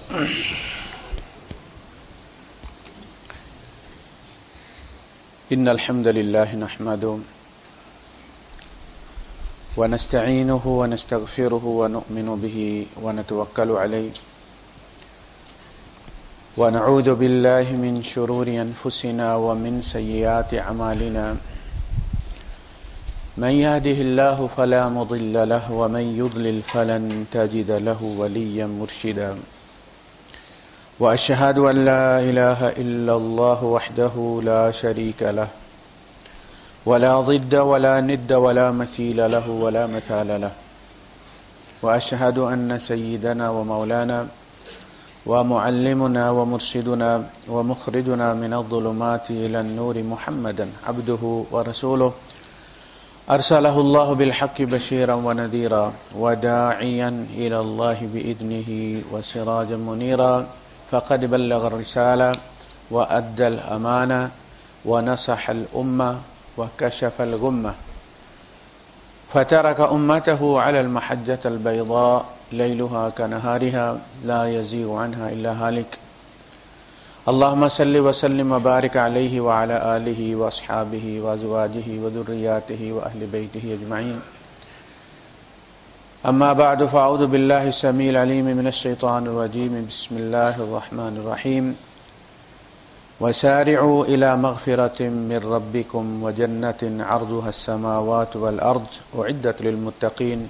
إن الحمد لله نحمده ونستعينه ونستغفره ونؤمن به ونتوكل عليه ونعوذ بالله من شرور أنفسنا ومن سيئات أعمالنا من يهده الله فلا مضل له ومن يضلل فلن تجد له وليا مرشدا وأشهد أن لا إله إلا الله وحده لا شريك له ولا ضد ولا ند ولا مثيل له ولا مثال له وأشهد أن سيدنا ومولانا ومعلمنا ومرشدنا ومخرجنا من الظلمات إلى النور محمدا عبده ورسوله أرسله الله بالحق بشيرا ونذيرا وداعيا إلى الله بإذنه وسراجا منيرا فقد بلغ الرسالة وأدى الأمانة ونصح الأمة وكشف الغمة فترك أمته على المحجة البيضاء ليلها كنهارها لا يزيغ عنها إلا هالك اللهم صل وسلم وبارك عليه وعلى آله وأصحابه وأزواجه وذرياته وأهل بيته أجمعين أما بعد فأعوذ بالله السميع العليم من الشيطان الرجيم بسم الله الرحمن الرحيم وسارعوا إلى مغفرة من ربكم وجنة عرضها السماوات والأرض أعدت للمتقين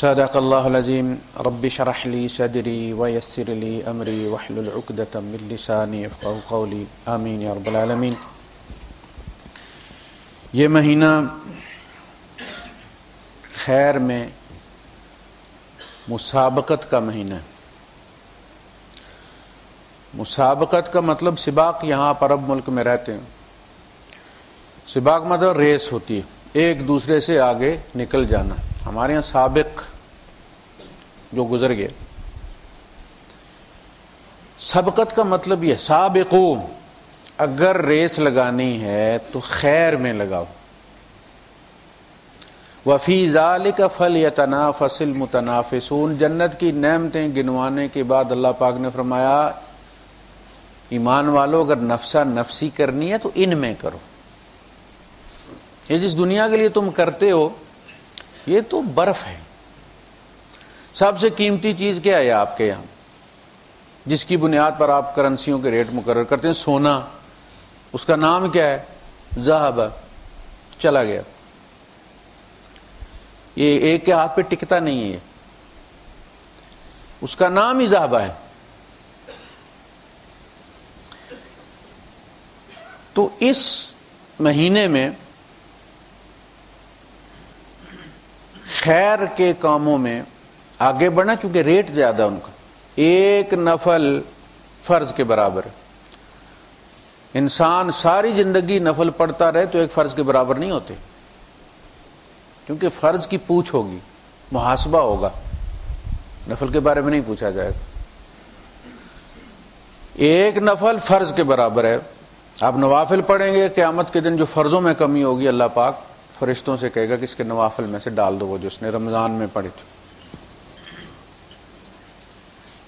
صدق الله العظيم رب اشرح لي صدري ويسر لي أمري واحلل عقدة من لساني يفقهوا قولي آمين یا رب العالمین۔ یہ مہینہ خیر میں مسابقت کا مہینہ ہے۔ مسابقت کا مطلب سباق، یہاں پر عرب ملک میں رہتے ہیں، سباق مطلب ریس ہوتی ہے، ایک دوسرے سے آگے نکل جانا۔ ہمارے یہاں سابق جو گزر گئے، سبقت کا مطلب یہ سابقو، اگر ریس لگانی ہے تو خیر میں لگاؤ۔ وفی ذالک فلیتنافس المتنافسون، جنت کی نعمتیں گنوانے کے بعد اللہ پاک نے فرمایا ایمان والو اگر نفسا نفسی کرنی ہے تو ان میں کرو۔ یہ جس دنیا کے لیے تم کرتے ہو یہ تو برف ہے۔ سب سے قیمتی چیز کیا ہے آپ کے یہاں، جس کی بنیاد پر آپ کرنسیوں کے ریٹ مقرر کرتے ہیں؟ سونا، اس کا نام کیا ہے؟ ذهب، چلا گیا۔ یہ ایک کے ہاتھ پہ ٹکتا نہیں ہے، اس کا نام ہی ذهب ہے۔ تو اس مہینے میں خیر کے کاموں میں آگے بڑھنا، چونکہ ریٹ زیادہ ان کا، ایک نفل فرض کے برابر ہے۔ انسان ساری زندگی نفل پڑھتا رہے تو ایک فرض کے برابر نہیں ہوتے، کیونکہ فرض کی پوچھ ہوگی، محاسبہ ہوگا، نفل کے بارے میں نہیں پوچھا جائے گا۔ ایک نفل فرض کے برابر ہے۔ آپ نوافل پڑھیں گے، قیامت کے دن جو فرضوں میں کمی ہوگی اللہ پاک فرشتوں سے کہے گا کہ اس کے نوافل میں سے ڈال دو وہ جو اس نے رمضان میں پڑھی تھی۔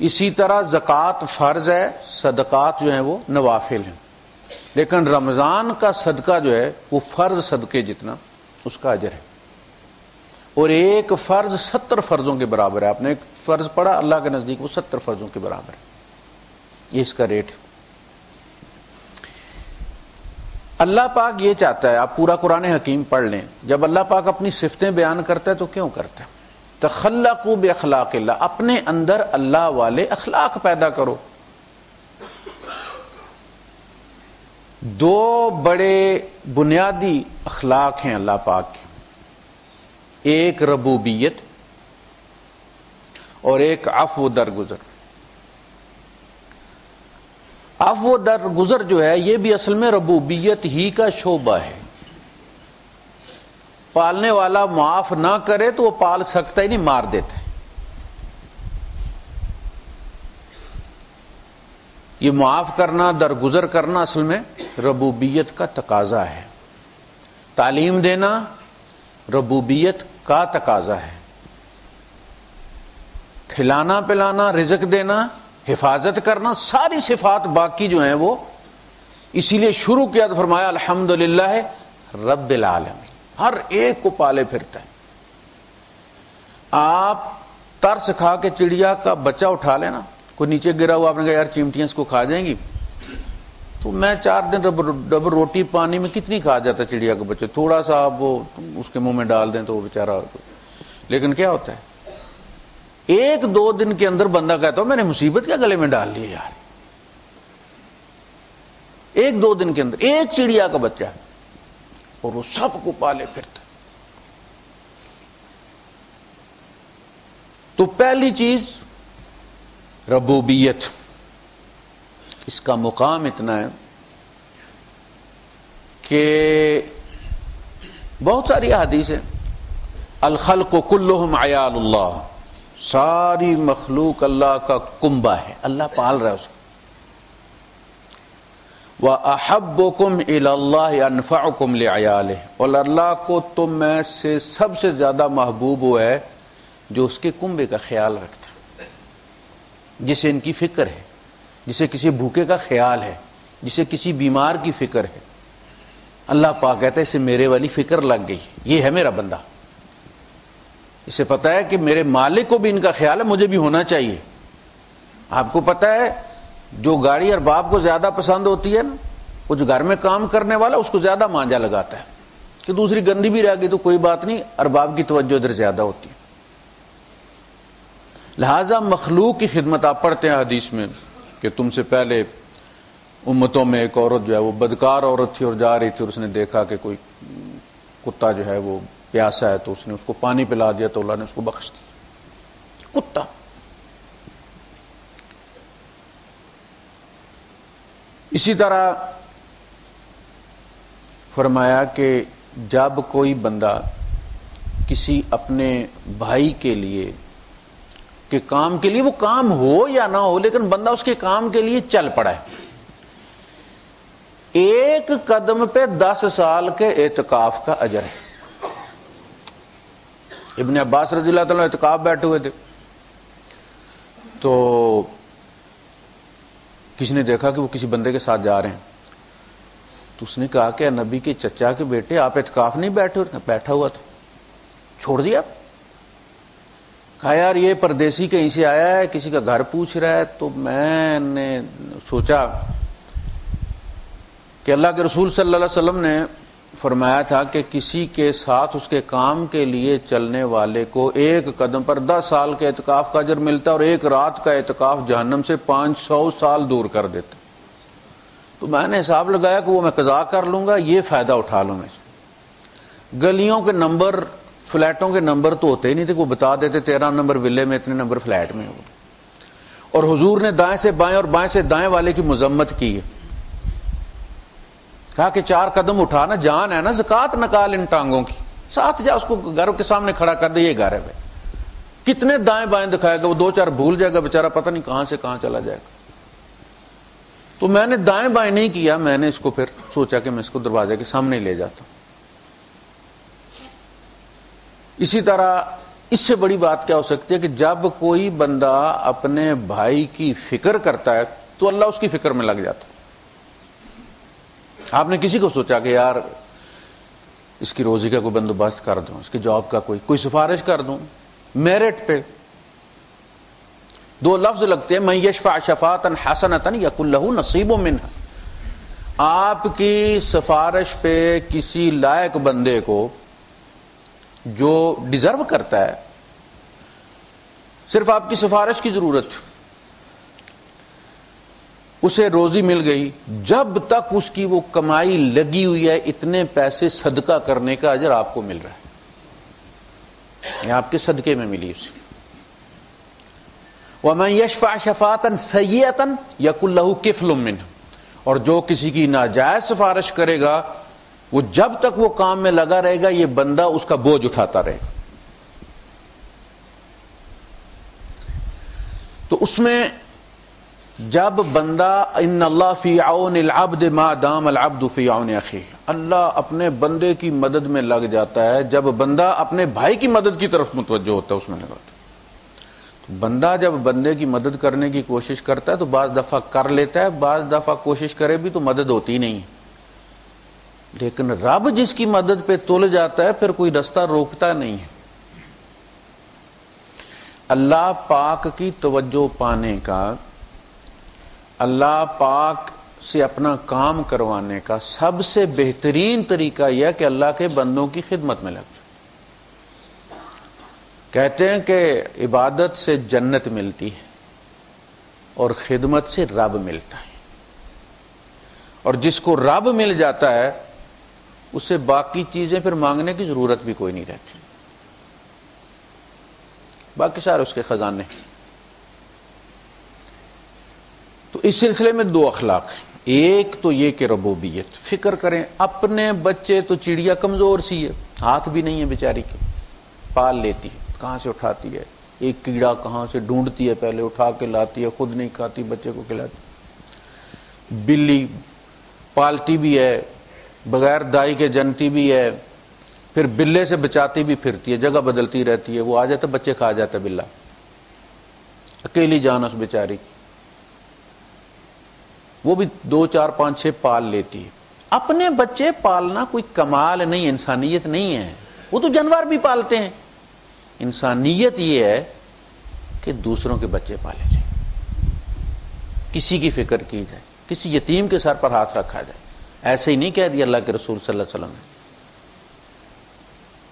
اسی طرح زکوٰۃ فرض ہے، صدقات جو ہیں وہ نوافل ہیں، لیکن رمضان کا صدقہ جو ہے وہ فرض صدقے جتنا اس کا اجر ہے، اور ایک فرض 70 فرضوں کے برابر ہے۔ آپ نے ایک فرض پڑھا، اللہ کے نزدیک وہ 70 فرضوں کے برابر ہے، یہ اس کا ریٹ ہے۔ اللہ پاک یہ چاہتا ہے، آپ پورا قرآن حکیم پڑھ لیں، جب اللہ پاک اپنی صفتیں بیان کرتا ہے تو کیوں کرتا ہے؟ تخلقوا باخلاق اللہ، اپنے اندر اللہ والے اخلاق پیدا کرو۔ دو بڑے بنیادی اخلاق ہیں اللہ پاک کے، ایک ربوبیت اور ایک عفو درگزر۔ عفو درگزر جو ہے یہ بھی اصل میں ربوبیت ہی کا شعبہ ہے۔ پالنے والا معاف نہ کرے تو وہ پال سکتا ہی نہیں، مار دیتا ہے۔ یہ معاف کرنا، درگزر کرنا اصل میں ربوبیت کا تقاضا ہے۔ تعلیم دینا ربوبیت کا تقاضا ہے، کھلانا پلانا، رزق دینا، حفاظت کرنا، ساری صفات باقی جو ہیں وہ اسی لیے شروع کیا تو فرمایا الحمدللہ رب العالمین، ہر ایک کو پالے پھرتا ہے۔ آپ ترس کھا کے چڑیا کا بچہ اٹھا لینا، کوئی نیچے گرا ہوا، آپ نے کہا یار چیمٹیاں اس کو کھا جائیں گی، تو میں 4 دن ڈبل روٹی پانی میں کتنی کھا جاتا چڑیا کا بچہ، تھوڑا سا آپ وہ اس کے منہ میں ڈال دیں تو وہ بیچارہ، لیکن کیا ہوتا ہے 1-2 دن کے اندر بندہ کہتا ہو میں نے مصیبت کیا گلے میں ڈال لی یار، 1-2 دن کے اندر ایک چڑیا کا بچہ، اور وہ سب کو پالے پھرتا۔ تو پہلی چیز ربوبیت، اس کا مقام اتنا ہے کہ بہت ساری احادیث ہیں، الخلق کلہم عیال اللہ، ساری مخلوق اللہ کا کنبہ ہے، اللہ پال رہا ہے اس کو۔ وَأَحَبُّكُمْ إِلَى اللَّهِ أَنفَعُكُمْ لِعِيَالِهِ، اور اللہ کو تم میں سے سب سے زیادہ محبوب وہ ہے جو اس کے کنبے کا خیال رکھتا ہے، جسے ان کی فکر ہے، جسے کسی بھوکے کا خیال ہے، جسے کسی بیمار کی فکر ہے۔ اللہ پاک کہتا ہے اسے میرے والی فکر لگ گئی، یہ ہے میرا بندہ، اسے پتا ہے کہ میرے مالک کو بھی ان کا خیال ہے، مجھے بھی ہونا چاہیے۔ آپ کو پتا ہے جو گاڑی ارباب کو زیادہ پسند ہوتی ہے نا، وہ جو گھر میں کام کرنے والا اس کو زیادہ مانجا لگاتا ہے کہ دوسری گندی بھی رہ گئی تو کوئی بات نہیں، ارباب کی توجہ ادھر زیادہ ہوتی ہے۔ لہذا مخلوق کی خدمت، آپ پڑھتے ہیں حدیث میں کہ تم سے پہلے امتوں میں ایک عورت جو ہے وہ بدکار عورت تھی اور جا رہی تھی، اور اس نے دیکھا کہ کوئی کتا جو ہے وہ پیاسا ہے تو اس نے اس کو پانی پلا دیا تو اللہ نے اس کو بخش دیا۔ کتا اسی طرح فرمایا کہ جب کوئی بندہ کسی اپنے بھائی کے لیے کہ کام کے لیے، وہ کام ہو یا نہ ہو لیکن بندہ اس کے کام کے لیے چل پڑا ہے، 1 قدم پہ 10 سال کے اعتکاف کا اجر ہے۔ ابن عباس رضی اللہ تعالیٰ اعتکاف بیٹھے ہوئے تھے تو کسی نے دیکھا کہ وہ کسی بندے کے ساتھ جا رہے ہیں، تو اس نے کہا کہ نبی کے چچا کے بیٹے آپ اعتکاف نہیں بیٹھے؟ بیٹھا ہوا تھا، چھوڑ دیا؟ کہا یار یہ پردیسی کہیں سے آیا ہے، کسی کا گھر پوچھ رہا ہے، تو میں نے سوچا کہ اللہ کے رسول صلی اللہ علیہ وسلم نے فرمایا تھا کہ کسی کے ساتھ اس کے کام کے لیے چلنے والے کو 1 قدم پر 10 سال کے اعتکاف کا اجر ملتا ہے، اور 1 رات کا اعتکاف جہنم سے 500 سال دور کر دیتا۔ تو میں نے حساب لگایا کہ وہ میں قضا کر لوں گا، یہ فائدہ اٹھا لوں میں سے۔ گلیوں کے نمبر، فلیٹوں کے نمبر تو ہوتے ہی نہیں تھے، وہ بتا دیتے 13 نمبر ولے میں، اتنے نمبر فلیٹ میں، اور حضور نے دائیں سے بائیں اور بائیں سے دائیں والے کی مذمت کی ہے، کہا کہ 4 قدم اٹھانا، جان ہے نا، زکات نکال ان ٹانگوں کی، ساتھ جا اس کو گھر کے سامنے کھڑا کر دے، یہ گھر ہے بھائی، کتنے دائیں بائیں دکھائے گا، وہ 2-4 بھول جائے گا بیچارہ، پتہ نہیں کہاں سے کہاں چلا جائے گا۔ تو میں نے دائیں بائیں نہیں کیا، میں نے اس کو پھر سوچا کہ میں اس کو دروازے کے سامنے لے جاتا ہوں۔ اسی طرح اس سے بڑی بات کیا ہو سکتی ہے کہ جب کوئی بندہ اپنے بھائی کی فکر کرتا ہے تو اللہ اس کی فکر میں لگ جاتا ہے۔ آپ نے کسی کو سوچا کہ یار اس کی روزی کا کوئی بندوبست کر دوں، اس کی جاب کا کوئی سفارش کر دوں، میرٹ پہ 2 لفظ لگتے ہیں، من یشفع شفاعۃ حسنۃ یکن لہ نصیب منہا، آپ کی سفارش پہ کسی لائق بندے کو جو ڈیزرو کرتا ہے، صرف آپ کی سفارش کی ضرورت، اسے روزی مل گئی، جب تک اس کی وہ کمائی لگی ہوئی ہے اتنے پیسے صدقہ کرنے کا اجر آپ کو مل رہا ہے، یہ آپ کے صدقے میں ملی اسے۔ وَمَن يَشْفَعْ شَفَاعَةً سَيِّئَةً يَكُن لَّهُ كِفْلٌ مِّنْهُ، اور جو کسی کی ناجائز سفارش کرے گا، وہ جب تک وہ کام میں لگا رہے گا یہ بندہ اس کا بوجھ اٹھاتا رہے گا۔ تو اس میں جب بندہ ان اللہ فی عون العبد ما دام العبد فی عون اخیہ، اللہ اپنے بندے کی مدد میں لگ جاتا ہے جب بندہ اپنے بھائی کی مدد کی طرف متوجہ ہوتا ہے، اس میں لگاتا ہے۔ بندہ جب بندے کی مدد کرنے کی کوشش کرتا ہے تو بعض دفعہ کر لیتا ہے، بعض دفعہ کوشش کرے بھی تو مدد ہوتی نہیں، لیکن رب جس کی مدد پہ تل جاتا ہے پھر کوئی رستہ روکتا نہیں ہے۔ اللہ پاک کی توجہ پانے کا، اللہ پاک سے اپنا کام کروانے کا سب سے بہترین طریقہ یہ ہے کہ اللہ کے بندوں کی خدمت میں لگ جائے۔ کہتے ہیں کہ عبادت سے جنت ملتی ہے اور خدمت سے رب ملتا ہے، اور جس کو رب مل جاتا ہے اس سے باقی چیزیں پھر مانگنے کی ضرورت بھی کوئی نہیں رہتی، باقی سارے اس کے خزانے۔ تو اس سلسلے میں دو اخلاق ہیں، ایک تو یہ کہ ربوبیت، فکر کریں اپنے بچے تو چڑیا کمزور سی ہے، ہاتھ بھی نہیں ہے بیچاری کے، پال لیتی ہے، کہاں سے اٹھاتی ہے، ایک کیڑا کہاں سے ڈھونڈتی ہے، پہلے اٹھا کے لاتی ہے، خود نہیں کھاتی، بچے کو کھلاتی۔ بلی پالتی بھی ہے، بغیر دائی کے جنتی بھی ہے، پھر بلے سے بچاتی بھی پھرتی ہے، جگہ بدلتی رہتی ہے، وہ آ جاتا بچے کھا جاتا بلا، اکیلی جان اس بیچاری کی، وہ بھی 2 4 5 6 پال لیتی ہے۔ اپنے بچے پالنا کوئی کمال نہیں، انسانیت نہیں ہے، وہ تو جانور بھی پالتے ہیں۔ انسانیت یہ ہے کہ دوسروں کے بچے پالے جائیں، کسی کی فکر کی جائے، کسی یتیم کے سر پر ہاتھ رکھا جائے۔ ایسے ہی نہیں کہہ دیا اللہ کے رسول صلی اللہ علیہ وسلم نے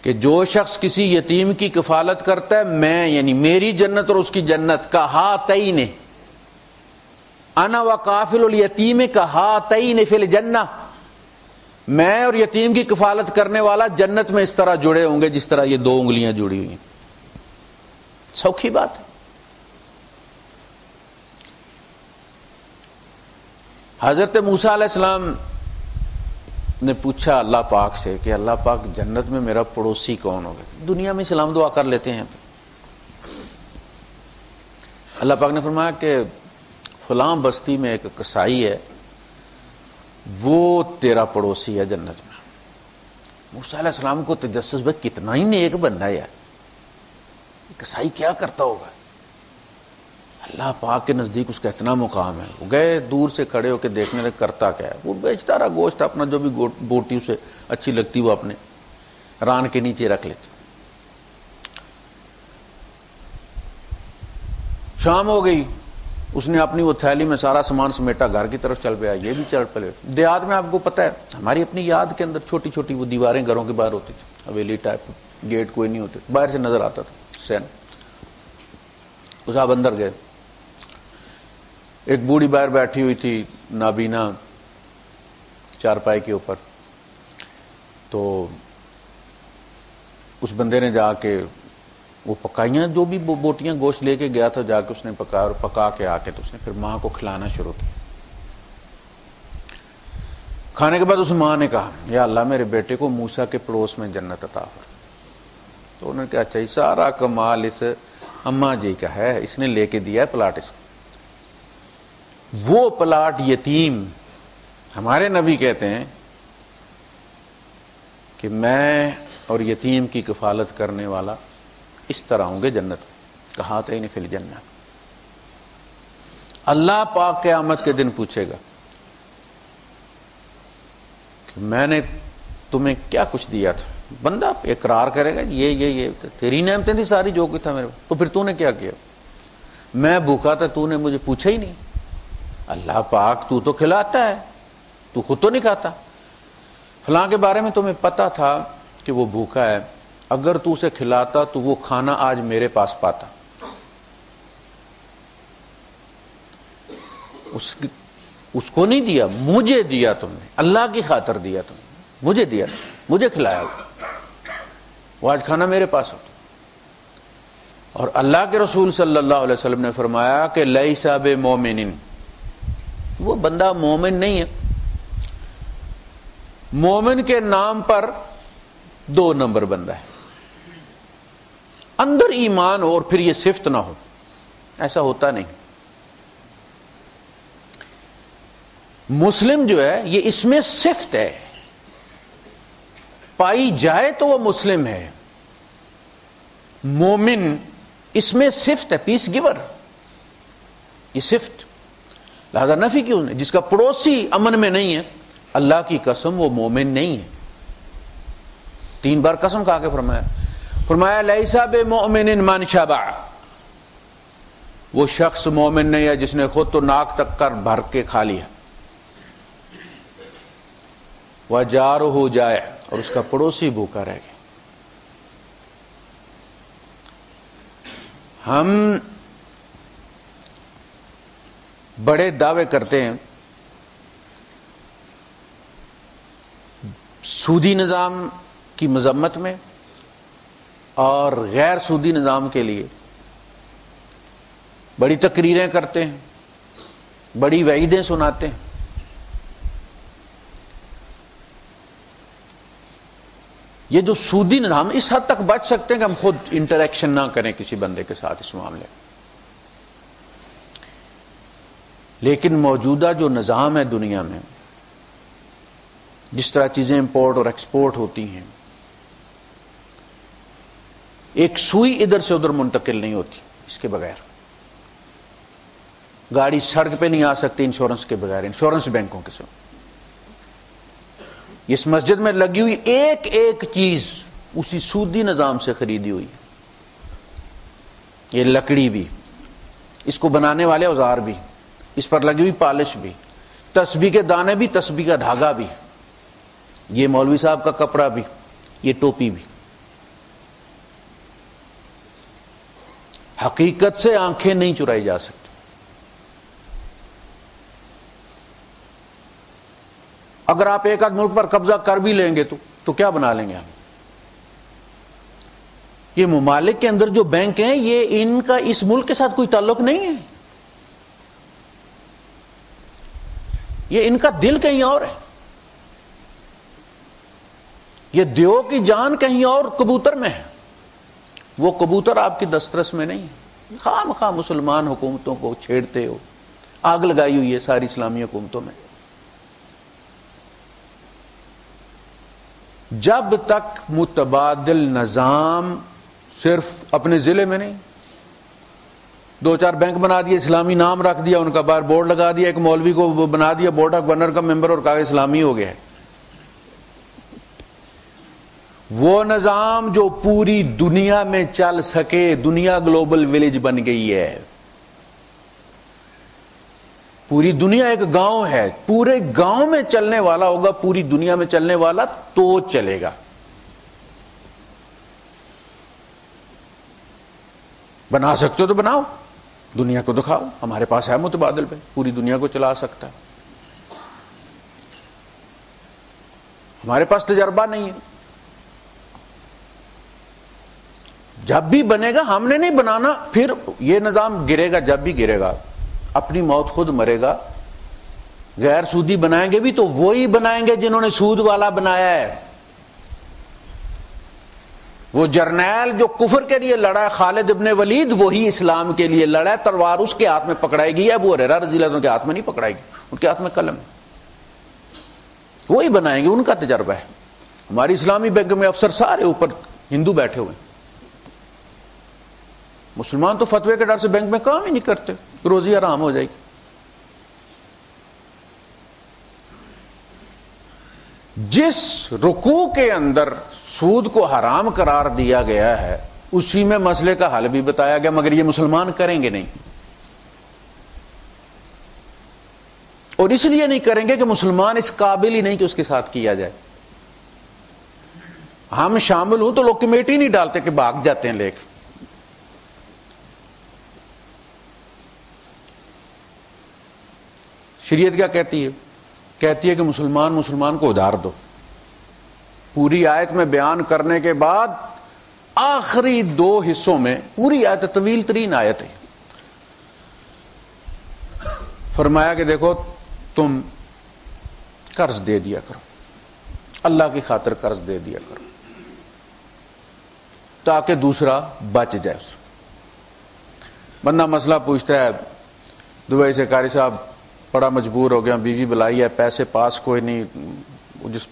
کہ جو شخص کسی یتیم کی کفالت کرتا ہے، میں یعنی میری جنت اور اس کی جنت کا ہاتین، انا وقافل الیتیم کا ہاتین فی الجنہ، میں اور یتیم کی کفالت کرنے والا جنت میں اس طرح جڑے ہوں گے جس طرح یہ 2 انگلیاں جڑی ہوئی ہیں۔ سوکھی بات ہے۔ حضرت موسیٰ علیہ السلام نے پوچھا اللہ پاک سے کہ اللہ پاک جنت میں میرا پڑوسی کون ہوگا؟ دنیا میں سلام دعا کر لیتے ہیں، اللہ پاک نے فرمایا کہ فلاں بستی میں ایک کسائی ہے، وہ تیرا پڑوسی ہے جنت میں۔ موسیٰ علیہ السلام کو تجسس بھائی کتنا ہی نیک بندہ ہے یار، کسائی کیا کرتا ہوگا؟ اللہ پاک کے نزدیک اس کا اتنا مقام ہے۔ وہ گئے دور سے کھڑے ہو کے دیکھنے لگے کرتا کیا ہے، وہ بیچتا رہا گوشت اپنا، جو بھی بوٹی اسے اچھی لگتی وہ اپنے ران کے نیچے رکھ لیتے۔ شام ہو گئی، اس نے اپنی وہ تھیلی میں سارا سامان سمیٹا، گھر کی طرف چل پیا، یہ بھی چل پڑے۔ دیہات میں آپ کو پتہ ہے ہماری اپنی یاد کے اندر چھوٹی چھوٹی وہ دیواریں گھروں کے باہر ہوتی تھی، حویلی ٹائپ، گیٹ کوئی نہیں ہوتے، باہر سے نظر آتا تھا سین۔ اس آپ اندر گئے، ایک بوڑھی باہر بیٹھی ہوئی تھی نابینا چارپائی کے اوپر، تو اس بندے نے جا کے وہ پکائیاں، جو بھی بوٹیاں گوشت لے کے گیا تھا، جا کے اس نے پکایا، اور پکا کے آ کے تو اس نے پھر ماں کو کھلانا شروع کیا۔ کھانے کے بعد اس ماں نے کہا یا اللہ میرے بیٹے کو موسیٰ کے پڑوس میں جنت عطا فرما۔ تو انہوں نے کہا اچھا سارا کمال اس اماں جی کا ہے، اس نے لے کے دیا ہے پلاٹ اس کو۔ وہ پلاٹ یتیم، ہمارے نبی کہتے ہیں کہ میں اور یتیم کی کفالت کرنے والا اس طرح ہوں گے جنت، کہا تھا فی الجنہ۔ اللہ پاک قیامت کے دن پوچھے گا کہ میں نے تمہیں کیا کچھ دیا تھا؟ بندہ اقرار کرے گا یہ تیری نعمتیں تھی ساری، جو کچھ تھا میرے، تو پھر تو نے کیا کیا؟ میں بھوکا تھا، تو نے مجھے پوچھا ہی نہیں۔ اللہ پاک تو کھلاتا ہے، تو خود تو نہیں کھاتا۔ فلاں کے بارے میں تمہیں پتا تھا کہ وہ بھوکا ہے، اگر تو اسے کھلاتا تو وہ کھانا آج میرے پاس پاتا۔ اس کو نہیں دیا، مجھے دیا تم نے، اللہ کی خاطر دیا تم نے، مجھے دیا، مجھے کھلایا، وہ آج کھانا میرے پاس ہوتا۔ اور اللہ کے رسول صلی اللہ علیہ وسلم نے فرمایا کہ لیس بمومن، وہ بندہ مومن نہیں ہے۔ مومن کے نام پر 2 نمبر بندہ ہے، اندر ایمان ہو اور پھر یہ صفت نہ ہو، ایسا ہوتا نہیں۔ مسلم جو ہے یہ اس میں صفت ہے، پائی جائے تو وہ مسلم ہے۔ مومن اس میں صفت ہے پیس گیور، یہ صفت، لہذا نفی کیوں نہیں؟ جس کا پڑوسی امن میں نہیں ہے، اللہ کی قسم وہ مومن نہیں ہے۔ 3 بار قسم کھا کے فرمایا لیسا بمؤمن من شبع، وہ شخص مومن نہیں ہے جس نے خود تو ناک تک کر بھر کے کھا لیا، وجارہ جائع، اور اس کا پڑوسی بھوکا رہ گیا۔ ہم بڑے دعوے کرتے ہیں سودی نظام کی مذمت میں اور غیر سودی نظام کے لیے، بڑی تقریریں کرتے ہیں، بڑی وعیدیں سناتے ہیں۔ یہ جو سودی نظام، اس حد تک بچ سکتے ہیں کہ ہم خود انٹریکشن نہ کریں کسی بندے کے ساتھ اس معاملے میں، لیکن موجودہ جو نظام ہے دنیا میں، جس طرح چیزیں امپورٹ اور ایکسپورٹ ہوتی ہیں، ایک سوئی ادھر سے ادھر منتقل نہیں ہوتی اس کے بغیر۔ گاڑی سڑک پہ نہیں آ سکتی انشورنس کے بغیر، انشورنس بینکوں کے ساتھ۔ اس مسجد میں لگی ہوئی ایک ایک چیز اسی سودی نظام سے خریدی ہوئی ہے، یہ لکڑی بھی، اس کو بنانے والے اوزار بھی، اس پر لگی ہوئی پالش بھی، تسبیح کے دانے بھی، تسبیح کا دھاگا بھی، یہ مولوی صاحب کا کپڑا بھی، یہ ٹوپی بھی۔ حقیقت سے آنکھیں نہیں چرائی جا سکتی۔ اگر آپ ایک آدھ ملک پر قبضہ کر بھی لیں گے تو کیا بنا لیں گے ہم؟ یہ ممالک کے اندر جو بینک ہیں، یہ ان کا اس ملک کے ساتھ کوئی تعلق نہیں ہے، یہ ان کا دل کہیں اور ہے، یہ دیو کی جان کہیں اور کبوتر میں ہے، وہ کبوتر آپ کی دسترس میں نہیں ہے۔ خواہ مخواہ مسلمان حکومتوں کو چھیڑتے ہو، آگ لگائی ہوئی ہے ساری اسلامی حکومتوں میں۔ جب تک متبادل نظام صرف اپنے ضلع میں نہیں، 2-4 بینک بنا دیے، اسلامی نام رکھ دیا، ان کا باہر بورڈ لگا دیا، ایک مولوی کو بنا دیا بورڈ آف گورنر کا ممبر اور کہا اسلامی ہو گیا ہے۔ وہ نظام جو پوری دنیا میں چل سکے، دنیا گلوبل ولیج بن گئی ہے، پوری دنیا ایک گاؤں ہے، پورے گاؤں میں چلنے والا ہوگا، پوری دنیا میں چلنے والا تو چلے گا۔ بنا سکتے ہو تو بناؤ، دنیا کو دکھاؤ، ہمارے پاس ہے متبادل پہ، پوری دنیا کو چلا سکتا ہے۔ ہمارے پاس تجربہ نہیں ہے، جب بھی بنے گا ہم نے نہیں بنانا، پھر یہ نظام گرے گا، جب بھی گرے گا اپنی موت خود مرے گا۔ غیر سودی بنائیں گے بھی تو وہی بنائیں گے جنہوں نے سود والا بنایا ہے۔ وہ جرنیل جو کفر کے لیے لڑا ہے، خالد ابن ولید، وہی اسلام کے لیے لڑا ہے، تلوار اس کے ہاتھ میں پکڑائی گئی ہے، ابو ہریرہ رضی اللہ عنہ کے ہاتھ میں نہیں پکڑائی گئی، ان کے ہاتھ میں قلم، وہی بنائیں گے، ان کا تجربہ ہے۔ ہماری اسلامی بینک میں افسر سارے اوپر ہندو بیٹھے ہوئے ہیں، مسلمان تو فتوے کے ڈر سے بینک میں کام ہی نہیں کرتے، روزی حرام ہو جائے گی۔ جس رکوع کے اندر سود کو حرام قرار دیا گیا ہے، اسی میں مسئلے کا حل بھی بتایا گیا، مگر یہ مسلمان کریں گے نہیں، اور اس لیے نہیں کریں گے کہ مسلمان اس قابل ہی نہیں کہ اس کے ساتھ کیا جائے۔ ہم شامل ہوں تو لوگ کمیٹی نہیں ڈالتے کہ بھاگ جاتے ہیں لے کے۔ شریعت کیا کہتی ہے؟ کہتی ہے کہ مسلمان کو ادھار دو۔ پوری آیت میں بیان کرنے کے بعد آخری 2 حصوں میں، پوری آیت طویل ترین آیت ہے، فرمایا کہ دیکھو تم قرض دے دیا کرو، اللہ کی خاطر قرض دے دیا کرو تاکہ دوسرا بچ جائے۔ بندہ مسئلہ پوچھتا ہے دبئی سے، قاری صاحب بڑا مجبور ہو گیا، بیوی بلائی ہے، پیسے پاس کوئی نہیں،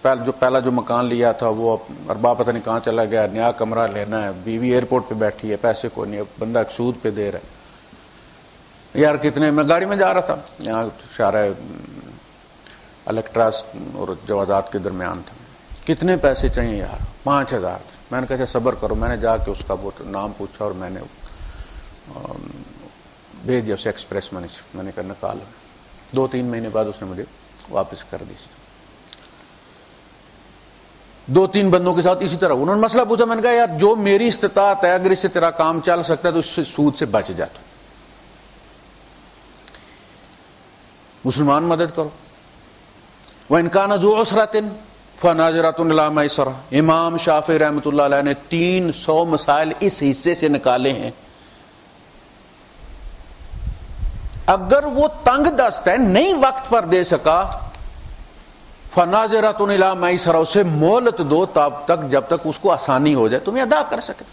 پہلا جو مکان لیا تھا وہ ارباب پتہ نہیں کہاں چلا گیا, نیا کمرہ لینا ہے, بیوی ایئرپورٹ پہ بیٹھی ہے, پیسے کو نہیں, بندہ سود پہ دے رہا ہے. یار کتنے, میں گاڑی میں جا رہا تھا, یہاں شارع الیکٹراس اور جوازات کے درمیان تھا, کتنے پیسے چاہیے یار, 5000. میں نے کہا صبر کرو, میں نے جا کے اس کا وہ نام پوچھا اور میں نے بھیج دیا اسے ایکسپریس منی سے. میں نے کہا نکال, 2-3 مہینے بعد اس نے مجھے واپس کر دی. 2-3 بندوں کے ساتھ اسی طرح انہوں نے مسئلہ پوچھا, میں نے کہا یار جو میری استطاعت ہے, اگر اس سے تیرا کام چل سکتا ہے تو اس سے سود سے بچ جاتا. مسلمان مدد کرو. وَإِنْ كَانَ ذُو عُسْرَةٍ فَنَاظِرَةٌ إِلَىٰ مَيْسَرَةٍ. امام شافعی رحمۃ اللہ علیہ نے 300 مسائل اس حصے سے نکالے ہیں. اگر وہ تنگ دست ہے, نہیں وقت پر دے سکا, فَنَاظِرَةٌ إِلَىٰ مَيْسَرَةٍ, اسے مہلت دو تب تک جب تک اس کو آسانی ہو جائے, تمہیں ادا کر سکے.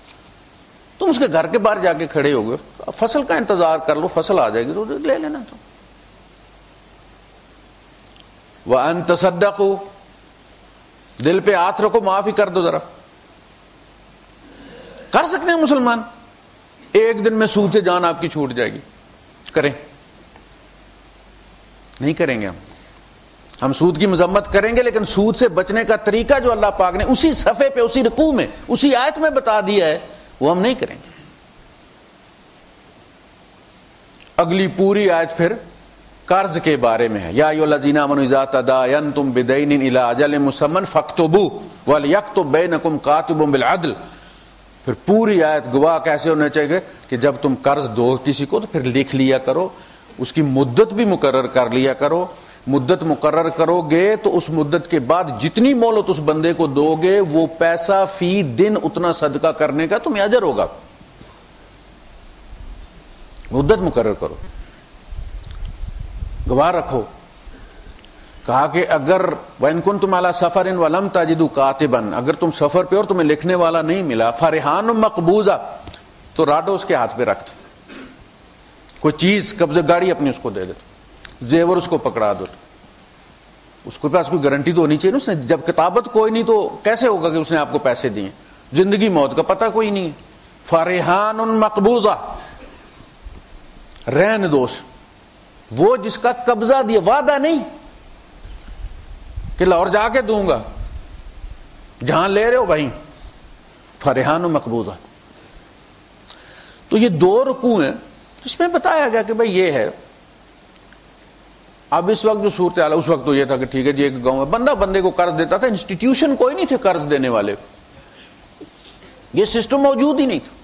تم اس کے گھر کے باہر جا کے کھڑے ہو گئے, فصل کا انتظار کر لو, فصل آ جائے گی تو لے لینا. تم وَأَن تَصَدَّقُوا, دل پہ ہاتھ رکھو, معافی کر دو ذرا. کر سکتے ہیں مسلمان, ایک دن میں سود سے جان آپ کی چھوٹ جائے گی, کریں. نہیں کریں گے ہم سود کی مذمت کریں گے, لیکن سود سے بچنے کا طریقہ جو اللہ پاک نے اسی صفحے پہ, اسی رکوع میں, اسی آیت میں بتا دیا ہے, وہ ہم نہیں کریں گے. اگلی پوری آیت پھر قرض کے بارے میں ہے. یا ایھا الذین آمنوا اذا تداینتم بدین الی اجل مسمى فاکتبوا وليکتب بینکم کاتب بالعدل. پھر پوری آیت گواہ کیسے ہونے چاہیے کہ جب تم قرض دو کسی کو تو پھر لکھ لیا کرو, اس کی مدت بھی مقرر کر لیا کرو. مدت مقرر کرو گے تو اس مدت کے بعد جتنی مہلت اس بندے کو دو گے وہ پیسہ فی دن اتنا صدقہ کرنے کا تمہیں اجر ہوگا. مدت مقرر کرو, گواہ رکھو. کہا کہ اگر وَإِن كُنتُمْ عَلَىٰ سَفَرٍ وَلَمْ تَجِدُوا كَاتِبًا, اگر تم سفر پہ اور تمہیں لکھنے والا نہیں ملا, فَرِحَانٌ مَقْبُوضَةٌ, تو راڈو اس کے ہاتھ پہ رکھ دو, کوئی چیز قبضہ, گاڑی اپنی اس کو دے دو, زیور اس کو پکڑا دو. اس کے پاس کوئی گارنٹی تو ہونی چاہیے نا. اس نے جب کتابت کوئی نہیں تو کیسے ہوگا کہ اس نے آپ کو پیسے دیے؟ زندگی موت کا پتہ کوئی نہیں ہے. فَرِحَانٌ مَقْبُوضَةٌ, رہن دوش, وہ جس کا قبضہ دیا, وعدہ نہیں کہ لاہور جا کے دوں گا, جہاں لے رہے ہو بھائی. فرحان و مقبوضہ. تو یہ 2 رکوع ہیں اس میں بتایا گیا کہ بھائی یہ ہے. اب اس وقت جو صورتحال ہے, اس وقت تو یہ تھا کہ ٹھیک ہے جی ایک گاؤں میں بندہ بندے کو قرض دیتا تھا, انسٹیٹیوشن کوئی نہیں تھے قرض دینے والے, یہ سسٹم موجود ہی نہیں تھا.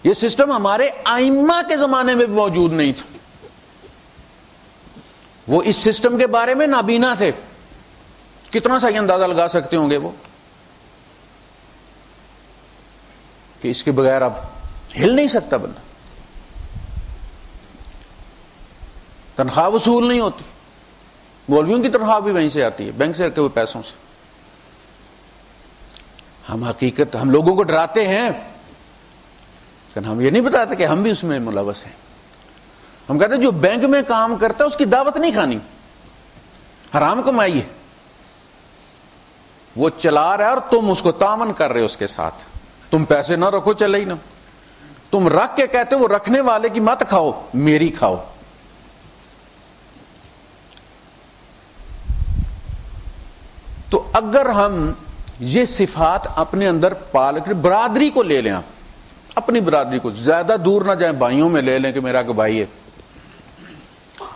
یہ سسٹم ہمارے ائمہ کے زمانے میں بھی موجود نہیں تھا. وہ اس سسٹم کے بارے میں نابینا تھے. کتنا سا یہ اندازہ لگا سکتے ہوں گے وہ کہ اس کے بغیر اب ہل نہیں سکتا بندہ. تنخواہ وصول نہیں ہوتی, مولویوں کی تنخواہ بھی وہیں سے آتی ہے, بینک سے رکھے ہوئے پیسوں سے. ہم حقیقت, ہم لوگوں کو ڈراتے ہیں لیکن ہم یہ نہیں بتاتے کہ ہم بھی اس میں ملوث ہیں. ہم کہتے ہیں جو بینک میں کام کرتا ہے اس کی دعوت نہیں کھانی, حرام کمائی ہے, وہ چلا رہا ہے اور تم اس کو تعاون کر رہے ہو اس کے ساتھ. تم پیسے نہ رکھو, چلے ہی نہ, تم رکھ کے کہتے وہ رکھنے والے کی مت کھاؤ, میری کھاؤ. تو اگر ہم یہ صفات اپنے اندر پال کر, برادری کو لے لیں, اپنی برادری کو, زیادہ دور نہ جائیں, بھائیوں میں لے لیں کہ میرا کہ بھائی ہے,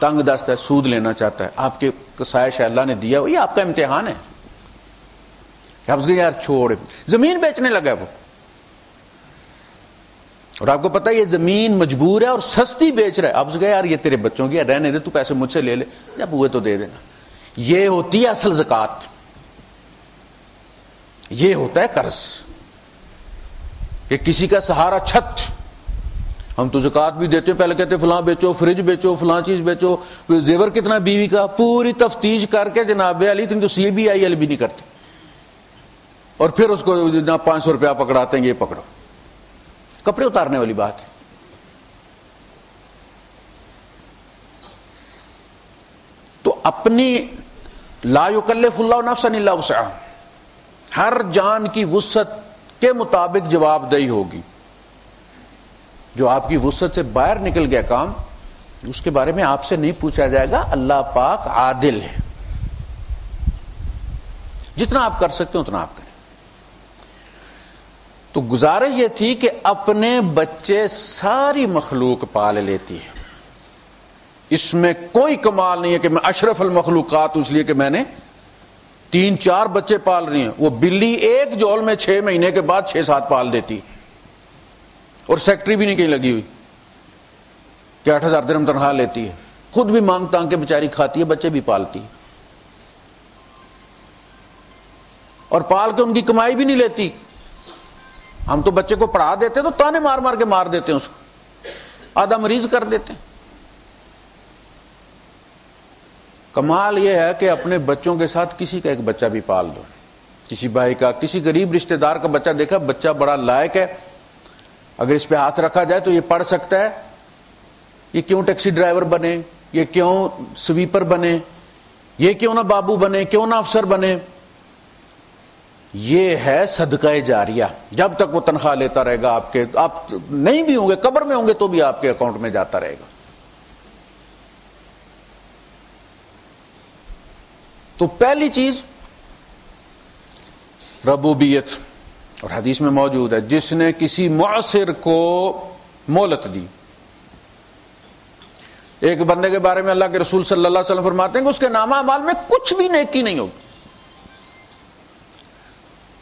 تنگ دست ہے, سود لینا چاہتا ہے, آپ کے کسائش اللہ نے دیا, یہ آپ کا امتحان ہے. آپ سے یار چھوڑ, زمین بیچنے لگا ہے وہ, اور آپ کو پتا یہ زمین مجبور ہے اور سستی بیچ رہا ہے. آپ سے کہا یار یہ تیرے بچوں کی ہے, رہنے دے, تو پیسے مجھ سے لے لے, جب ہوئے تو دے دینا. یہ ہوتی ہے اصل زکات, یہ ہوتا ہے قرض, کہ کسی کا سہارا چھت. ہم تو زکات بھی دیتے ہیں, پہلے کہتے ہیں فلاں بیچو, فریج بیچو, فلاں چیز بیچو, زیور کتنا بیوی کا, پوری تفتیش کر کے جناب علی تم تو CBI بھی نہیں کرتے, اور پھر اس کو جناب 500 روپیہ پکڑاتے ہیں, یہ پکڑو. کپڑے اتارنے والی بات ہے. تو اپنی لا یکلف اللہ نفسا الا وسعها، ہر جان کی وسعت کے مطابق جواب دہی ہوگی. جو آپ کی وسعت سے باہر نکل گیا کام، اس کے بارے میں آپ سے نہیں پوچھا جائے گا. اللہ پاک عادل ہے، جتنا آپ کر سکتے ہیں اتنا آپ کریں. تو گزارش یہ تھی کہ اپنے بچے ساری مخلوق پال لیتی ہے، اس میں کوئی کمال نہیں ہے کہ میں اشرف المخلوقات اس لیے کہ میں نے 3-4 بچے پال رہی ہیں. وہ بلی ایک جول میں 6 مہینے کے بعد 6-7 پال دیتی، اور سیکٹری بھی نہیں کہیں لگی ہوئی کہ 8,000 درہم تنخواہ لیتی ہے، خود بھی مانگ تانگ کے بیچاری کھاتی ہے، بچے بھی پالتی ہے، اور پال کے ان کی کمائی بھی نہیں لیتی. ہم تو بچے کو پڑھا دیتے تو تانے مار مار کے مار دیتے ہیں، اس کو آدھا مریض کر دیتے ہیں. کمال یہ ہے کہ اپنے بچوں کے ساتھ کسی کا ایک بچہ بھی پال دو، کسی بھائی کا، کسی غریب رشتہ دار کا بچہ دیکھا بچہ بڑا لائق ہے، اگر اس پہ ہاتھ رکھا جائے تو یہ پڑھ سکتا ہے، یہ کیوں ٹیکسی ڈرائیور بنے، یہ کیوں سویپر بنے، یہ کیوں نہ بابو بنے، کیوں نہ افسر بنے. یہ ہے صدقہ جاریہ. جب تک وہ تنخواہ لیتا رہے گا، آپ نہیں بھی ہوں گے، قبر میں ہوں گے تو بھی آپ کے اکاؤنٹ میں جاتا رہے گا. تو پہلی چیز ربوبیت، اور حدیث میں موجود ہے جس نے کسی معسر کو مہلت دی. ایک بندے کے بارے میں اللہ کے رسول صلی اللہ علیہ وسلم فرماتے ہیں کہ اس کے نامہ اعمال میں کچھ بھی نیکی نہیں ہوگی،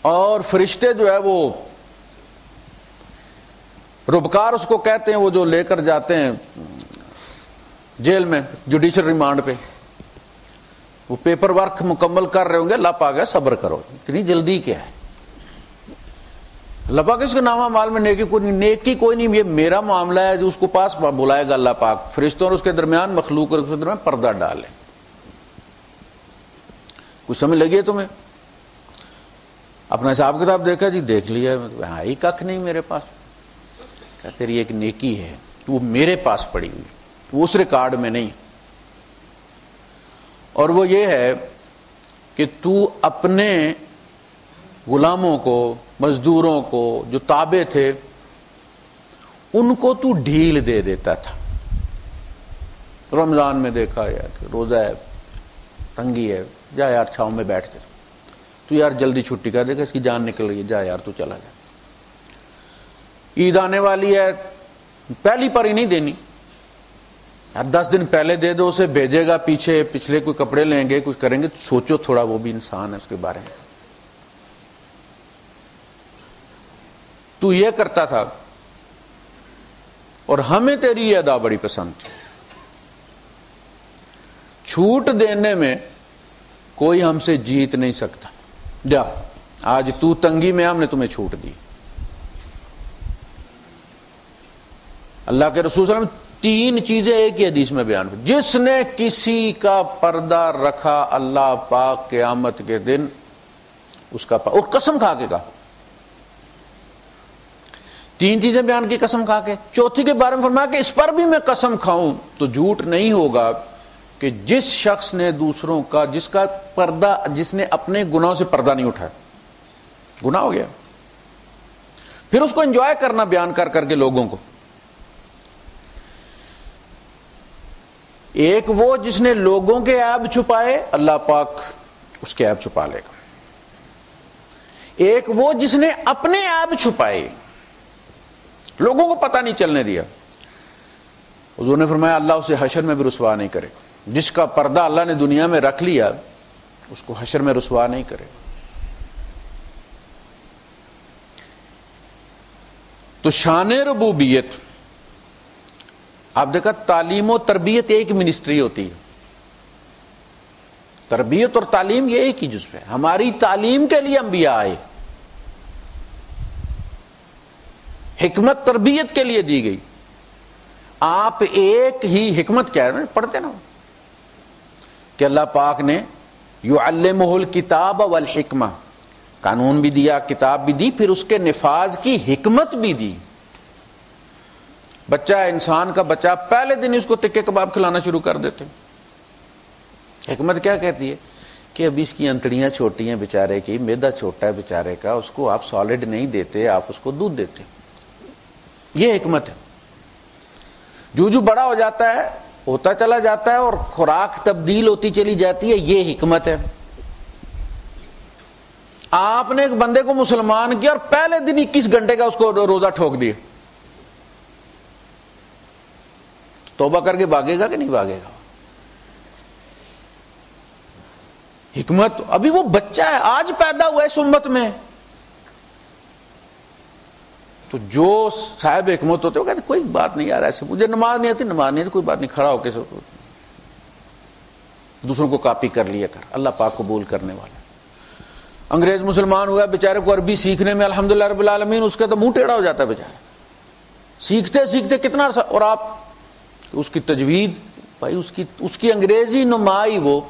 اور فرشتے جو ہے وہ ربکار اس کو کہتے ہیں، وہ جو لے کر جاتے ہیں جیل میں جوڈیشل ریمانڈ پہ، وہ پیپر ورک مکمل کر رہے ہوں گے، اللہ پاک ہے صبر کرو، اتنی جلدی کیا ہے. اللہ پاک اس کے نامہ مال میں نیکی کوئی نہیں، یہ میرا معاملہ ہے. جو اس کو پاس بلائے گا اللہ پاک، فرشتوں اور اس کے درمیان، مخلوق اور اس کے درمیان پردہ ڈالے. کچھ سمجھ لگی ہے تمہیں؟ اپنا حساب کتاب دیکھا جی، دیکھ لیا، ہاں ہی ککھ نہیں میرے پاس. تیری ایک نیکی ہے، وہ میرے پاس پڑی ہوئی، وہ اس ریکارڈ میں نہیں. اور وہ یہ ہے کہ تو اپنے غلاموں کو، مزدوروں کو جو تابع تھے، ان کو تو ڈھیل دے دیتا تھا. رمضان میں دیکھا یار کہ روزہ ہے، تنگی ہے، جا یار چھاؤں میں بیٹھ جا، تو یار جلدی چھٹی کر دے گا، اس کی جان نکل رہی ہے، جا یار تو چلا جا. عید آنے والی ہے، پہلی پر ہی نہیں دینی، 10 دن پہلے دے دو، اسے بھیجے گا پیچھے، پچھلے کوئی کپڑے لیں گے، کچھ کریں گے. سوچو تھوڑا، وہ بھی انسان ہے، اس کے بارے میں. تو یہ کرتا تھا، اور ہمیں تیری یہ ادا بڑی پسند تھی. چھوٹ دینے میں کوئی ہم سے جیت نہیں سکتا. جا آج تو تنگی میں، ہم نے تمہیں چھوٹ دی. اللہ کے رسول صلی اللہ علیہ وسلم 3 چیزیں ایک ہی حدیث میں بیان کی. جس نے کسی کا پردہ رکھا، اللہ پاک قیامت کے دن اس کا اور قسم کھا کے کہا، 3 چیزیں بیان کی قسم کھا کے. چوتھی کے بارے میں فرمایا کہ اس پر بھی میں قسم کھاؤں تو جھوٹ نہیں ہوگا کہ جس شخص نے دوسروں کا، جس کا پردہ، جس نے اپنے گناہوں سے پردہ نہیں اٹھایا، گناہ ہو گیا، پھر اس کو انجوائے کرنا بیان کر کر کے لوگوں کو. ایک وہ جس نے لوگوں کے عیب چھپائے، اللہ پاک اس کے عیب چھپا لے گا. ایک وہ جس نے اپنے عیب چھپائے، لوگوں کو پتہ نہیں چلنے دیا، حضور نے فرمایا اللہ اسے حشر میں بھی رسوا نہیں کرے. جس کا پردہ اللہ نے دنیا میں رکھ لیا، اس کو حشر میں رسوا نہیں کرے. تو شان ربوبیت، آپ دیکھا تعلیم و تربیت ایک منسٹری ہوتی ہے. تربیت اور تعلیم یہ ایک ہی جزو ہے. ہماری تعلیم کے لیے انبیاء آئے، حکمت تربیت کے لیے دی گئی. آپ ایک ہی حکمت کیا ہے پڑھتے نا کہ اللہ پاک نے یعلمہ الکتاب والحکمہ، قانون بھی دیا، کتاب بھی دی، پھر اس کے نفاذ کی حکمت بھی دی. بچہ انسان کا بچہ پہلے دن اس کو تکے کباب کھلانا شروع کر دیتے. حکمت کیا کہتی ہے کہ ابھی اس کی انتڑیاں چھوٹی ہیں بیچارے کی، میدا چھوٹا ہے بیچارے کا، اس کو آپ سالڈ نہیں دیتے، آپ اس کو دودھ دیتے. یہ حکمت ہے. جو بڑا ہو جاتا ہے ہوتا چلا جاتا ہے اور خوراک تبدیل ہوتی چلی جاتی ہے، یہ حکمت ہے. آپ نے ایک بندے کو مسلمان کیا اور پہلے دن 21 گھنٹے کا اس کو روزہ ٹھوک دیا، توبہ کر کے بھاگے گا کہ نہیں بھاگے گا؟ حکمت. ابھی وہ بچہ ہے، آج پیدا ہوا ہے اس امت میں. تو جو صاحب حکمت ہوتے وہ کہتے کوئی بات نہیں یار، ایسے مجھے نماز نہیں آتی، نماز نہیں آتی، کوئی بات نہیں، کھڑا ہو کے دوسروں کو کاپی کر لیا کر، اللہ پاک قبول کرنے والا. انگریز مسلمان ہوا بیچارے کو عربی سیکھنے میں الحمدللہ رب العالمین اس کا تو منہ ٹیڑھا ہو جاتا ہے بیچارے، سیکھتے سیکھتے کتنا عرصہ. اور آپ اس کی تجوید بھائی، اس کی انگریزی نمائی وہ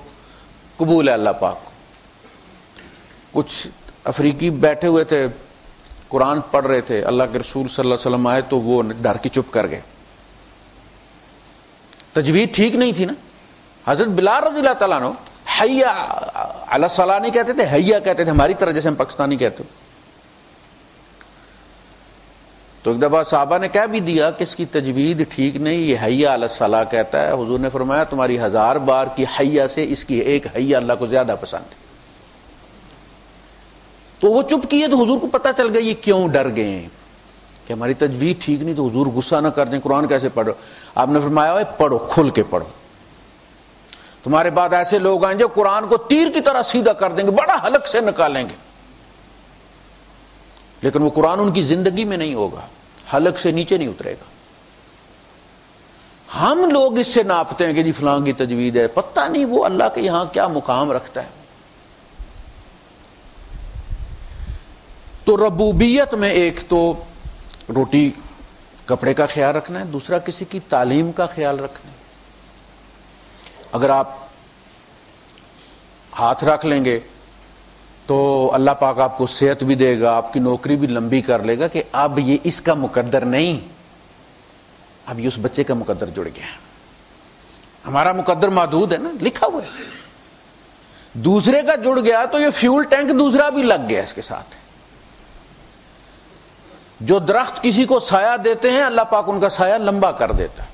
قبول ہے اللہ پاک کو. کچھ افریقی بیٹھے ہوئے تھے قرآن پڑھ رہے تھے، اللہ کے رسول صلی اللہ علیہ وسلم آئے تو وہ ڈر کے چپ کر گئے. تجوید ٹھیک نہیں تھی نا. حضرت بلال رضی اللہ تعالیٰ عنہ حیا علی الصلاۃ نہیں کہتے تھے، حیا کہتے تھے، ہماری طرح جیسے ہم پاکستانی کہتے. تو ایک دفعہ صحابہ نے کہہ بھی دیا کہ اس کی تجوید ٹھیک نہیں، یہ حیا علی الصلاۃ کہتا ہے. حضور نے فرمایا تمہاری 1000 بار کی حیا سے اس کی ایک حیا اللہ کو زیادہ پسند ہے. تو وہ چپ کیے تو حضور کو پتہ چل گیا یہ کیوں ڈر گئے ہیں کہ ہماری تجوید ٹھیک نہیں. تو حضور غصہ نہ کر دیں، قرآن کیسے پڑھو؟ آپ نے فرمایا پڑھو، کھل کے پڑھو. تمہارے بعد ایسے لوگ آئیں جو قرآن کو تیر کی طرح سیدھا کر دیں گے، بڑا حلق سے نکالیں گے، لیکن وہ قرآن ان کی زندگی میں نہیں ہوگا، حلق سے نیچے نہیں اترے گا. ہم لوگ اس سے ناپتے ہیں کہ جی فلاں کی تجوید ہے، پتہ نہیں وہ اللہ کے یہاں کیا مقام رکھتا ہے. تو ربوبیت میں ایک تو روٹی کپڑے کا خیال رکھنا ہے، دوسرا کسی کی تعلیم کا خیال رکھنا ہے. اگر آپ ہاتھ رکھ لیں گے تو اللہ پاک آپ کو صحت بھی دے گا، آپ کی نوکری بھی لمبی کر لے گا کہ اب یہ اس کا مقدر نہیں، اب یہ اس بچے کا مقدر جڑ گیا. ہمارا مقدر محدود ہے نا، لکھا ہوا ہے. دوسرے کا جڑ گیا تو یہ فیول ٹینک دوسرا بھی لگ گیا اس کے ساتھ. جو درخت کسی کو سایہ دیتے ہیں اللہ پاک ان کا سایہ لمبا کر دیتا ہے.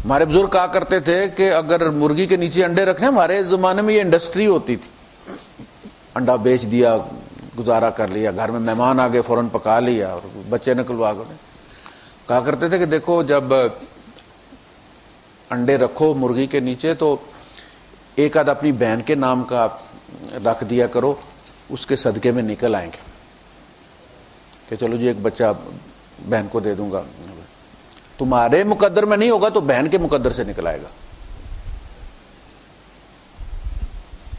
ہمارے بزرگ کہا کرتے تھے کہ اگر مرغی کے نیچے انڈے رکھیں، ہمارے زمانے میں یہ انڈسٹری ہوتی تھی، انڈا بیچ دیا، گزارا کر لیا، گھر میں مہمان آ گئے فوراً پکا لیا اور بچے نکلوا گئے. کہا کرتے تھے کہ دیکھو جب انڈے رکھو مرغی کے نیچے تو ایک آدھ اپنی بہن کے نام کا رکھ دیا کرو، اس کے صدقے میں نکل آئیں گے کہ چلو جی ایک بچہ بہن کو دے دوں گا. تمہارے مقدر میں نہیں ہوگا تو بہن کے مقدر سے نکل آئے گا.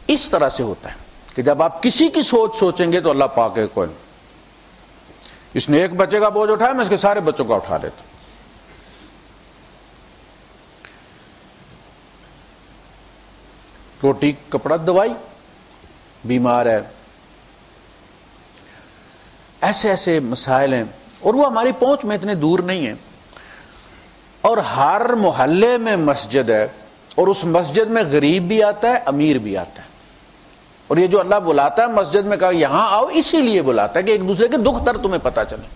اس طرح سے ہوتا ہے کہ جب آپ کسی کی سوچ سوچیں گے تو اللہ پاک ہے کوئی، اس نے ایک بچے کا بوجھ اٹھایا میں اس کے سارے بچوں کا اٹھا لیتا. روٹی کپڑا دوائی، بیمار ہے، ایسے ایسے مسائل ہیں اور وہ ہماری پہنچ میں اتنے دور نہیں ہیں. اور ہر محلے میں مسجد ہے اور اس مسجد میں غریب بھی آتا ہے، امیر بھی آتا ہے. اور یہ جو اللہ بلاتا ہے مسجد میں کہا یہاں آؤ، اسی لیے بلاتا ہے کہ ایک دوسرے کے دکھ درد تمہیں پتہ چلے.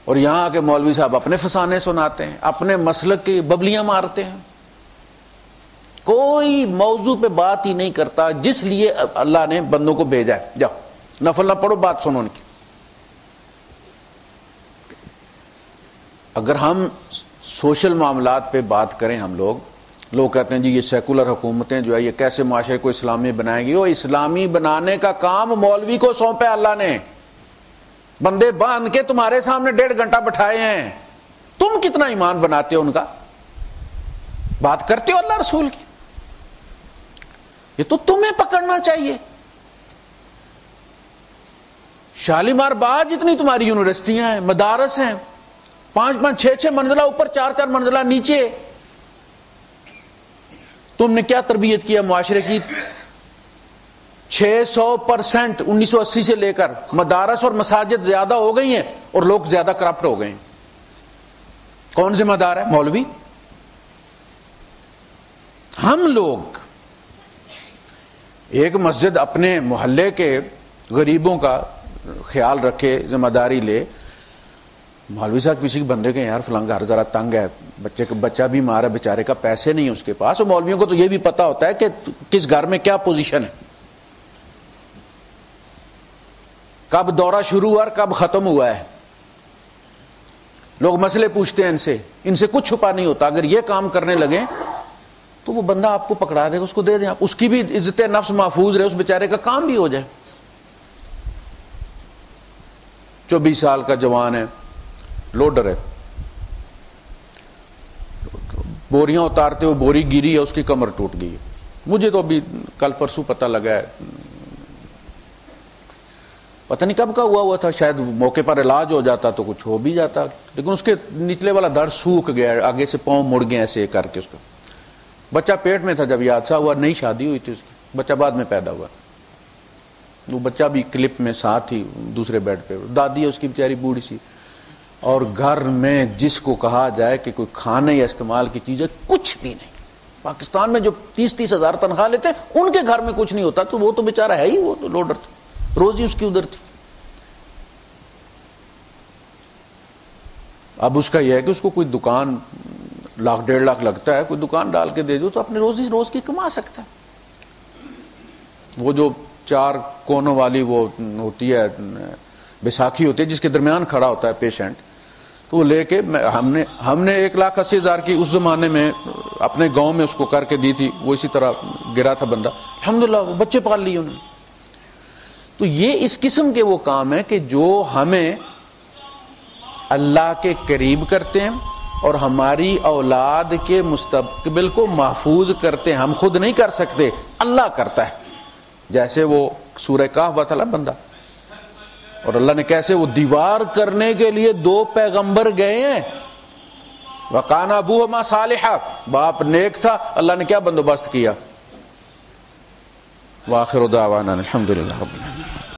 اور یہاں آ کے مولوی صاحب اپنے فسانے سناتے ہیں، اپنے مسلک کی ببلیاں مارتے ہیں، کوئی موضوع پہ بات ہی نہیں کرتا جس لیے اللہ نے بندوں کو بھیجا ہے. جاؤ نفل نہ پڑھو، بات سنو ان کی. اگر ہم سوشل معاملات پہ بات کریں، ہم لوگ کہتے ہیں جی یہ سیکولر حکومتیں جو ہے یہ کیسے معاشرے کو اسلامی بنائیں گی. وہ اسلامی بنانے کا کام مولوی کو سونپا اللہ نے، بندے باندھ کے تمہارے سامنے 1.5 گھنٹہ بٹھائے ہیں. تم کتنا ایمان بناتے ہو ان کا؟ بات کرتے ہو اللہ رسول کی؟ یہ تو تمہیں پکڑنا چاہیے. شالیمار باغ جتنی تمہاری یونیورسٹیاں ہیں، مدارس ہیں، 5-5 6-6 منزلہ اوپر، 4-4 منزلہ نیچے. تم نے کیا تربیت کیا معاشرے کی؟ 600% 1980 سے لے کر مدارس اور مساجد زیادہ ہو گئی ہیں اور لوگ زیادہ کرپٹ ہو گئے ہیں. کون ذمہ دار ہے؟ مولوی. ہم لوگ ایک مسجد اپنے محلے کے غریبوں کا خیال رکھے، ذمہ داری لے، مولوی صاحب کسی بندے کے یار فلاں گھر ذرا تنگ ہے، بچہ بھی مارا بیچارے کا، پیسے نہیں اس کے پاس، اور مولویوں کو تو یہ بھی پتا ہوتا ہے کہ کس گھر میں کیا پوزیشن ہے، کب دورہ شروع ہوا اور کب ختم ہوا ہے. لوگ مسئلے پوچھتے ہیں ان سے کچھ چھپا نہیں ہوتا. اگر یہ کام کرنے لگے تو وہ بندہ آپ کو پکڑا دے گا، اس کو دے دیں آپ، اس کی بھی عزت نفس محفوظ رہے، اس بیچارے کا کام بھی ہو جائے. 24 سال کا جوان ہے، لوڈر ہے، بوریاں اتارتے ہوئے بوری گری ہے، اس کی کمر ٹوٹ گئی ہے. مجھے تو ابھی کل پرسوں پتہ لگا ہے، پتہ نہیں کب کا ہوا تھا، شاید موقع پر علاج ہو جاتا تو کچھ ہو بھی جاتا، لیکن اس کے نچلے والا دھڑ سوکھ گیا، آگے سے پاؤں مڑ گئے ایسے کر کے. اس کا بچہ پیٹ میں تھا جب یہ حادثہ ہوا، نئی شادی ہوئی تھی اس کی، بچہ بعد میں پیدا ہوا. وہ بچہ بھی کلپ میں ساتھ ہی دوسرے بیڈ پہ، دادی ہے اس کی بیچاری بوڑھی سی، اور گھر میں جس کو کہا جائے کہ کوئی کھانے یا استعمال کی چیز ہے کچھ بھی نہیں. پاکستان میں جو 30-30 ہزار تنخواہ لیتے ان کے گھر میں کچھ نہیں ہوتا، تو وہ تو بیچارہ ہے ہی، وہ تو لوڈر تھا، روزی اس کی ادھر تھی. اب اس کا یہ ہے کہ اس کو کوئی دکان 1.5 لاکھ لگتا ہے، کوئی دکان ڈال کے دے دو تو اپنی روزی روز کی کما سکتا ہے. وہ جو 4 کونوں والی وہ ہوتی ہے بیساکھی ہوتی ہے جس کے درمیان کھڑا ہوتا ہے پیشنٹ، تو وہ لے کے ہم نے 1,80,000 کی اس زمانے میں اپنے گاؤں میں اس کو کر کے دی تھی. وہ اسی طرح گرا تھا بندہ، الحمدللہ وہ بچے پال لیے انہوں نے. تو یہ اس قسم کے وہ کام ہیں کہ جو ہمیں اللہ کے قریب کرتے ہیں اور ہماری اولاد کے مستقبل کو محفوظ کرتے ہیں. ہم خود نہیں کر سکتے، اللہ کرتا ہے. جیسے وہ سورہ کہف بتلا بندہ، اور اللہ نے کیسے وہ دیوار کرنے کے لیے 2 پیغمبر گئے ہیں. وَقَانَ أَبُوهُمَا صَالِحًا، باپ نیک تھا، اللہ نے کیا بندوبست کیا. وآخر دعوانا الحمدللہ رب العالمین.